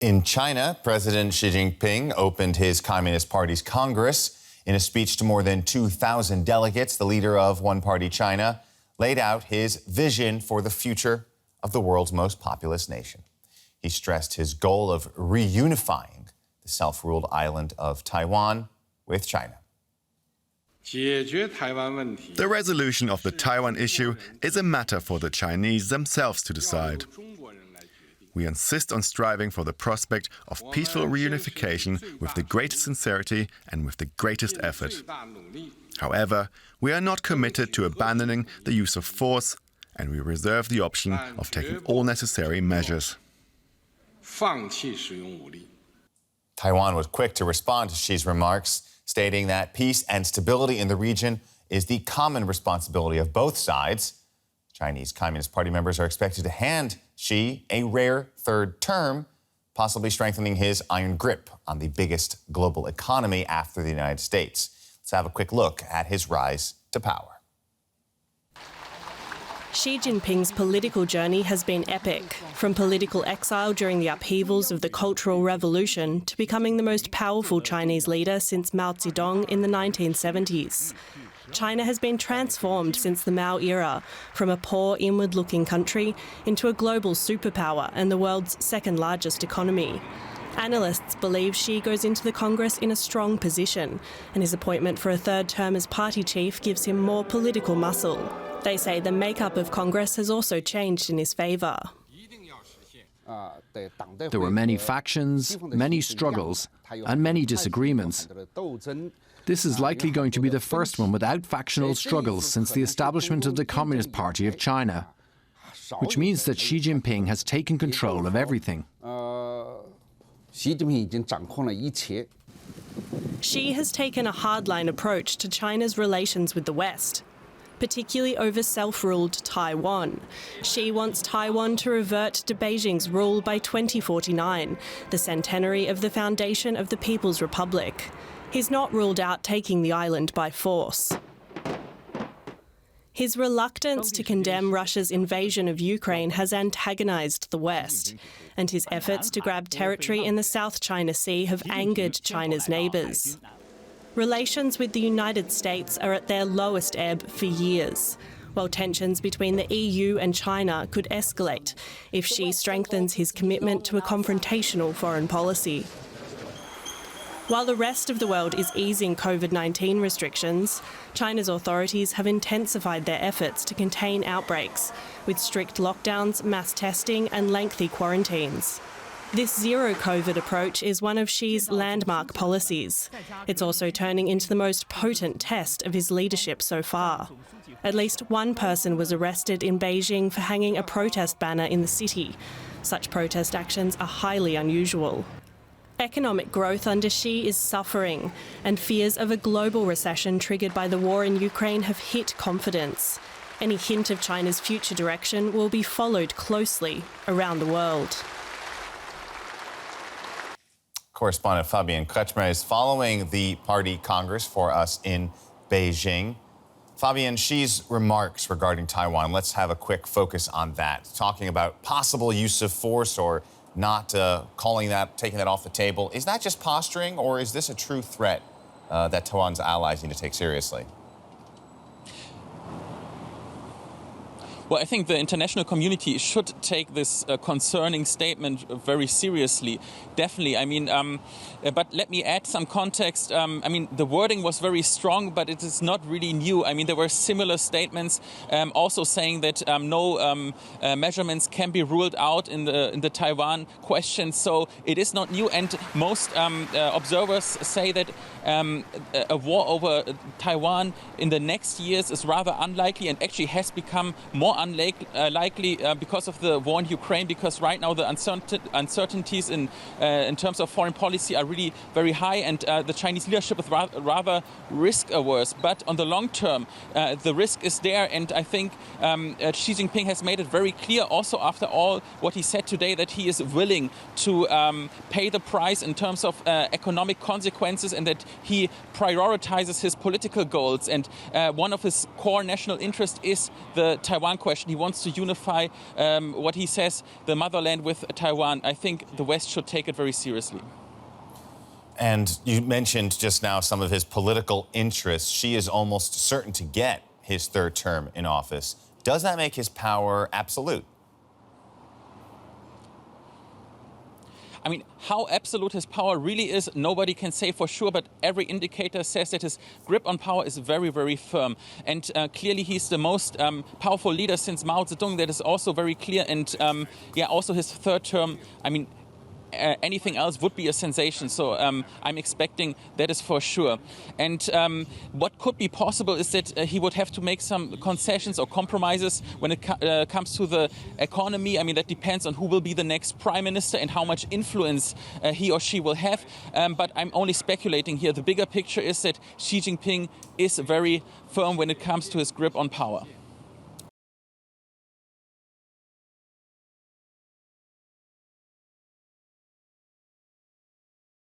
In China, President Xi Jinping opened his Communist Party's Congress. In a speech to more than 2,000 delegates, the leader of one-party China laid out his vision for the future of the world's most populous nation. He stressed his goal of reunifying the self-ruled island of Taiwan with China. The resolution of the Taiwan issue is a matter for the Chinese themselves to decide. We insist on striving for the prospect of peaceful reunification with the greatest sincerity and with the greatest effort. However, we are not committed to abandoning the use of force, and we reserve the option of taking all necessary measures. Taiwan was quick to respond to Xi's remarks, stating that peace and stability in the region is the common responsibility of both sides. Chinese Communist Party members are expected to hand Xi a rare third term, possibly strengthening his iron grip on the biggest global economy after the United States. Let's have a quick look at his rise to power. Xi Jinping's political journey has been epic, from political exile during the upheavals of the Cultural Revolution to becoming the most powerful Chinese leader since Mao Zedong in the 1970s. China has been transformed since the Mao era, from a poor, inward-looking country into a global superpower and the world's second-largest economy. Analysts believe Xi goes into the Congress in a strong position, and his appointment for a third term as party chief gives him more political muscle. They say the makeup of Congress has also changed in his favour. There were many factions, many struggles, and many disagreements. This is likely going to be the first one without factional struggles since the establishment of the Communist Party of China, which means that Xi Jinping has taken control of everything. Xi has taken a hardline approach to China's relations with the West, particularly over self-ruled Taiwan. Xi wants Taiwan to revert to Beijing's rule by 2049, the centenary of the foundation of the People's Republic. He's not ruled out taking the island by force. His reluctance to condemn Russia's invasion of Ukraine has antagonized the West, and his efforts to grab territory in the South China Sea have angered China's neighbours. Relations with the United States are at their lowest ebb for years, while tensions between the EU and China could escalate if Xi strengthens his commitment to a confrontational foreign policy. While the rest of the world is easing COVID-19 restrictions, China's authorities have intensified their efforts to contain outbreaks, with strict lockdowns, mass testing and lengthy quarantines. This zero-COVID approach is one of Xi's landmark policies. It's also turning into the most potent test of his leadership so far. At least one person was arrested in Beijing for hanging a protest banner in the city. Such protest actions are highly unusual. Economic growth under Xi is suffering, and fears of a global recession triggered by the war in Ukraine have hit confidence. Any hint of China's future direction will be followed closely around the world. Correspondent Fabian Kretschmer is following the party Congress for us in Beijing. Fabian, Xi's remarks regarding Taiwan, let's have a quick focus on that. Talking about possible use of force or not taking that off the table. Is that just posturing, or is this a true threat that Taiwan's allies need to take seriously? Well, I think the international community should take this concerning statement very seriously. Definitely. I mean, but let me add some context. I mean, the wording was very strong, but it is not really new. I mean, there were similar statements also saying that no measurements can be ruled out in the Taiwan question. So it is not new. And most observers say that a war over Taiwan in the next years is rather unlikely, and actually has become more unlikely because of the war in Ukraine, because right now the uncertainties in terms of foreign policy are really very high, and the Chinese leadership is rather risk-averse. But on the long term, the risk is there, and I think Xi Jinping has made it very clear also after all what he said today, that he is willing to pay the price in terms of economic consequences, and that he prioritizes his political goals. And one of his core national interests is the Taiwan question. question. He wants to unify what he says, the motherland with Taiwan. I think the West should take it very seriously. And you mentioned just now some of his political interests. Xi is almost certain to get his third term in office. Does that make his power absolute? I mean, how absolute his power really is, nobody can say for sure, but every indicator says that his grip on power is very, very firm. And clearly he's the most powerful leader since Mao Zedong. That is also very clear. And yeah, also his third term, I mean, anything else would be a sensation. So I'm expecting that is for sure. And what could be possible is that he would have to make some concessions or compromises when it comes to the economy. I mean, that depends on who will be the next prime minister and how much influence he or she will have. But I'm only speculating here. The bigger picture is that Xi Jinping is very firm when it comes to his grip on power.